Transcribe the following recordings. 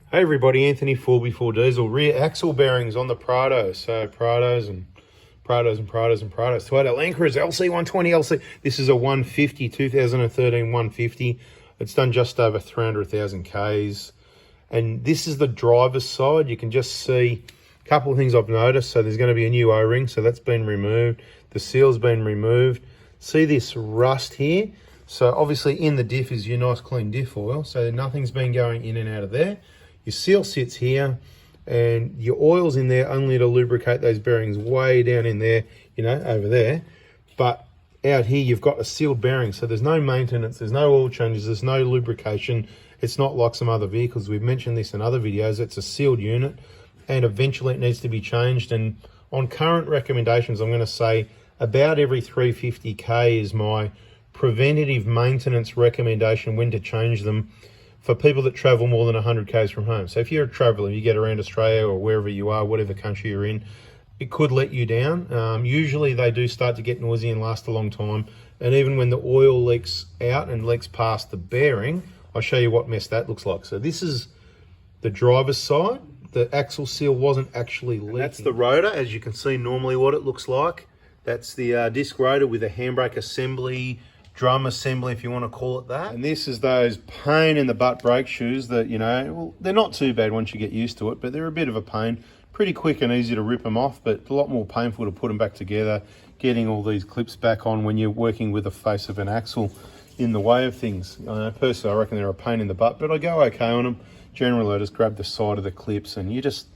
Hey everybody, Anthony 4x4 Diesel, rear axle bearings on the Prado. So Prados and Prados and Prados and Prados. Toyota Land Cruiser LC120 LC. This is a 150, 2013 150. It's done just over 300,000 Ks. And this is the driver's side. You can just see a couple of things I've noticed. So there's going to be a new O-ring, so that's been removed. The seal's been removed. See this rust here? So obviously in the diff is your nice clean diff oil. So nothing's been going in and out of there. Your seal sits here and your oil's in there only to lubricate those bearings way down in there, you know, over there. But out here, you've got a sealed bearing. So there's no maintenance, there's no oil changes, there's no lubrication. It's not like some other vehicles. We've mentioned this in other videos. It's a sealed unit and eventually it needs to be changed. And on current recommendations, I'm going to say about every 350K is my preventative maintenance recommendation when to change them for people that travel more than 100 Ks from home. So if you're a traveler, you get around Australia or wherever you are, whatever country you're in, it could let you down. Usually they do start to get noisy and last a long time. And even when the oil leaks out and leaks past the bearing, I'll show you what mess that looks like. So this is the driver's side. The axle seal wasn't actually leaking. And that's the rotor, as you can see normally what it looks like. That's the disc rotor with a handbrake assembly, drum assembly, if you want to call it that. And this is those pain in the butt brake shoes that, you know, well, they're not too bad once you get used to it, but they're a bit of a pain. Pretty quick and easy to rip them off, but a lot more painful to put them back together, getting all these clips back on when you're working with the face of an axle in the way of things. Personally, I reckon they're a pain in the butt, but I go okay on them. Generally, I just grab the side of the clips and you just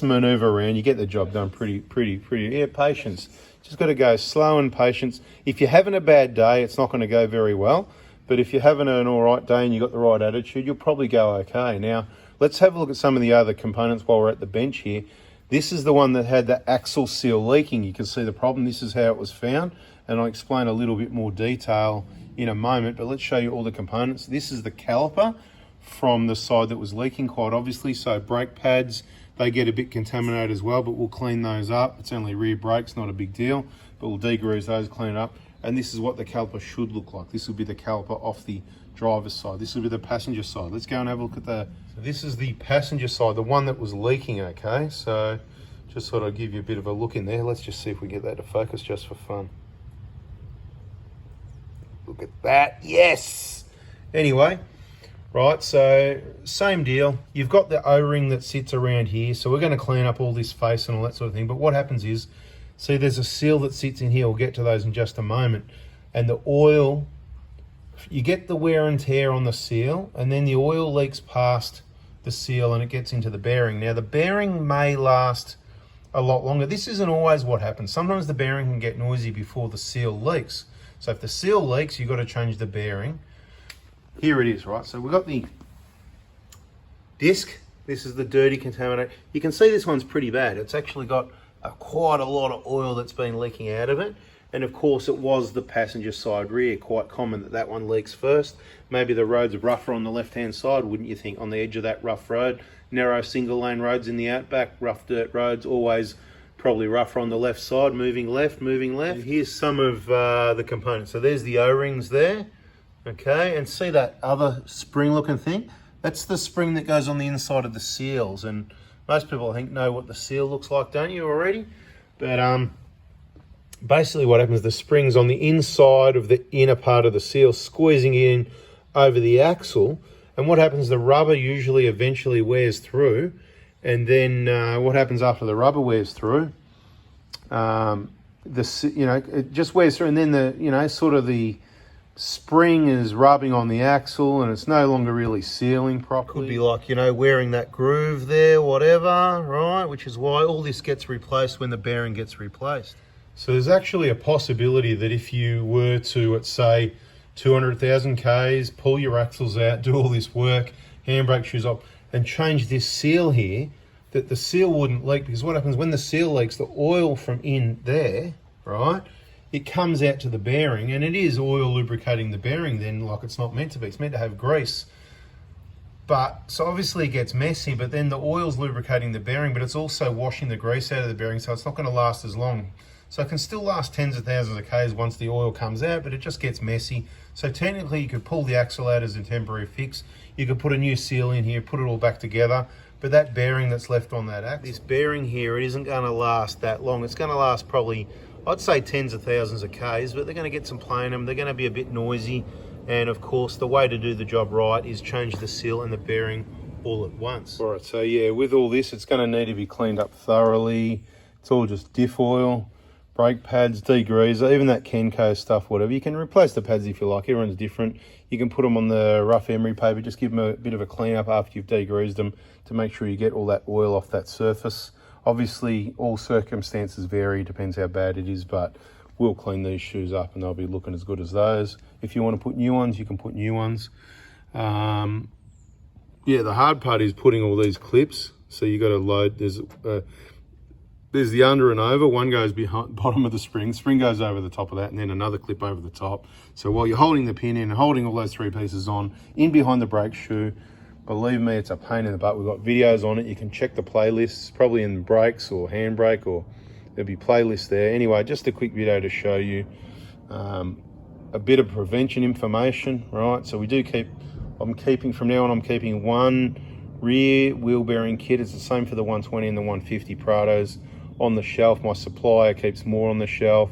maneuver around, you get the job done pretty. Yeah, patience. Just got to go slow and patience. If you're having a bad day, it's not going to go very well. But if you're having an all right day and you've got the right attitude, you'll probably go okay. Now, let's have a look at some of the other components while we're at the bench here. This is the one that had the axle seal leaking. You can see the problem. This is how it was found. And I'll explain a little bit more detail in a moment, but let's show you all the components. This is the caliper from the side that was leaking, quite obviously. So brake pads, they get a bit contaminated as well, but we'll clean those up. It's only rear brakes, not a big deal, but we'll degrease those, clean it up. And this is what the caliper should look like. This will be the caliper off the driver's side. This will be the passenger side. Let's go and have a look at the, so this is the passenger side, the one that was leaking, okay? So just thought I'd give you a bit of a look in there. Let's just see if we get that to focus just for fun. Look at that, yes! Anyway, right, so same deal. You've got the O-ring that sits around here. So we're going to clean up all this face and all that sort of thing. But what happens is, see there's a seal that sits in here. We'll get to those in just a moment. And the oil, you get the wear and tear on the seal, and then the oil leaks past the seal and it gets into the bearing. Now the bearing may last a lot longer. This isn't always what happens. Sometimes the bearing can get noisy before the seal leaks. So if the seal leaks, you've got to change the bearing. Here it is, right? So we've got the disc. This is the dirty contaminant. You can see this one's pretty bad. It's actually got quite a lot of oil that's been leaking out of it. And of course it was the passenger side rear. Quite common that that one leaks first. Maybe the roads are rougher on the left-hand side, wouldn't you think? On the edge of that rough road. Narrow single lane roads in the outback, rough dirt roads, always probably rougher on the left side, moving left. And here's some of the components. So there's the O-rings there. Okay, and see that other spring looking thing? That's the spring that goes on the inside of the seals, and most people I think know what the seal looks like, don't you already? But basically what happens, the spring's on the inside of the inner part of the seal, squeezing in over the axle, and what happens, the rubber usually eventually wears through, and then what happens after the rubber wears through, it just wears through, and then the spring is rubbing on the axle and it's no longer really sealing properly. Could be like, wearing that groove there, whatever, right? Which is why all this gets replaced when the bearing gets replaced. So there's actually a possibility that if you were to, let's say, 200,000 Ks, pull your axles out, do all this work, handbrake shoes up, and change this seal here, that the seal wouldn't leak, because what happens when the seal leaks, the oil from in there, right? It comes out to the bearing, and it is oil lubricating the bearing then like it's not meant to be. It's meant to have grease. But, so obviously it gets messy, but then the oil's lubricating the bearing, but it's also washing the grease out of the bearing, so it's not going to last as long. So it can still last tens of thousands of Ks once the oil comes out, but it just gets messy. So technically you could pull the axle out as a temporary fix. You could put a new seal in here, put it all back together. But that bearing that's left on that axle, this bearing here, it isn't going to last that long. It's going to last probably, I'd say tens of thousands of Ks, but they're going to get some play in them. They're going to be a bit noisy. And of course, the way to do the job right is change the seal and the bearing all at once. All right, so yeah, with all this, it's going to need to be cleaned up thoroughly. It's all just diff oil, brake pads, degreaser, even that Kenco stuff, whatever. You can replace the pads if you like. Everyone's different. You can put them on the rough emery paper. Just give them a bit of a clean up after you've degreased them to make sure you get all that oil off that surface. Obviously, all circumstances vary, depends how bad it is, but we'll clean these shoes up and they'll be looking as good as those. If you want to put new ones, you can put new ones. Yeah, the hard part is putting all these clips. So you got to load, there's the under and over. One goes behind bottom of the spring. Spring goes over the top of that, and then another clip over the top. So while you're holding the pin in and holding all those three pieces on, in behind the brake shoe, believe me, it's a pain in the butt. We've got videos on it. You can check the playlists, probably in brakes or handbrake, or there'll be playlists there. Anyway, just a quick video to show you a bit of prevention information, right? So we do keep, from now on, I'm keeping one rear wheel bearing kit. It's the same for the 120 and the 150 Prados on the shelf. My supplier keeps more on the shelf,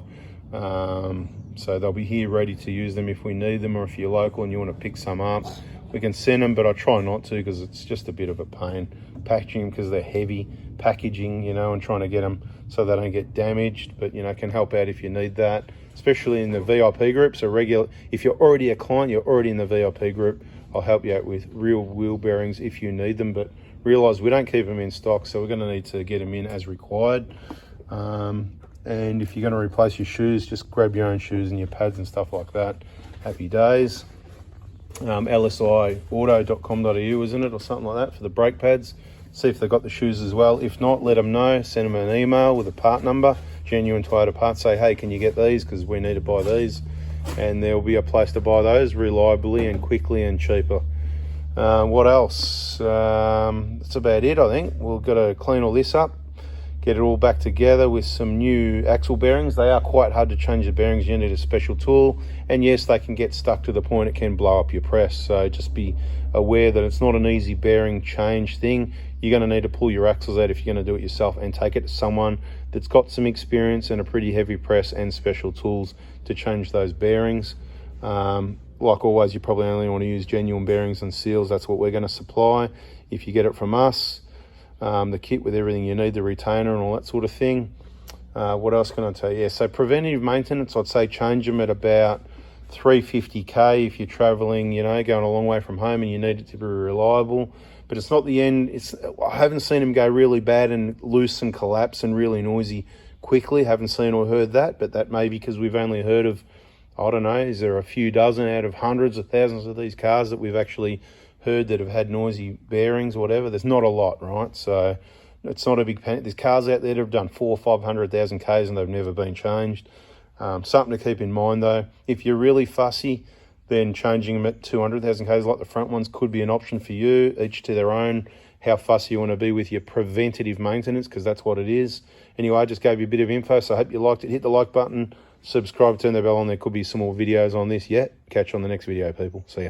so they'll be here ready to use them if we need them, or if you're local and you want to pick some up, we can send them, but I try not to because it's just a bit of a pain packaging them, because they're heavy packaging, you know, and trying to get them so they don't get damaged. But you know, can help out if you need that, especially in the VIP group. So if you're already a client, you're already in the VIP group, I'll help you out with real wheel bearings if you need them. But realize we don't keep them in stock, so we're going to need to get them in as required. And if you're going to replace your shoes, just grab your own shoes and your pads and stuff like that. Happy days. lsiauto.com.au, isn't it, or something like that, for the brake pads. See if they've got the shoes as well. If not, let them know. Send them an email with a part number, genuine Toyota parts. Say, hey, can you get these, because we need to buy these. And there'll be a place to buy those reliably and quickly and cheaper. What else? That's about it, I think. We've got to clean all this up, get it all back together with some new axle bearings. They are quite hard to change the bearings. You need a special tool, and yes, they can get stuck to the point it can blow up your press. So just be aware that it's not an easy bearing change thing. You're going to need to pull your axles out if you're going to do it yourself, and take it to someone that's got some experience and a pretty heavy press and special tools to change those bearings. Like always, you probably only want to use genuine bearings and seals. That's what we're going to supply. If you get it from us, the kit with everything you need, the retainer and all that sort of thing. What else can I tell you? Yeah, so preventative maintenance, I'd say change them at about 350k if you're traveling, you know, going a long way from home and you need it to be reliable. But it's not the end. I haven't seen them go really bad and loose and collapse and really noisy quickly. Haven't seen or heard that, but that may be because we've only heard of, I don't know, is there a few dozen out of hundreds of thousands of these cars that we've actually heard that have had noisy bearings or whatever? There's not a lot, right? So it's not a big panic. There's cars out there that have done 400,000 or 500,000 Ks and they've never been changed. Something to keep in mind though, if you're really fussy, then changing them at 200,000 Ks like the front ones could be an option for you, each to their own, how fussy you want to be with your preventative maintenance, because that's what it is. Anyway, I just gave you a bit of info, so I hope you liked it. Hit the like button, subscribe, turn the bell on. There could be some more videos on this yet. Catch you on the next video, people. See ya.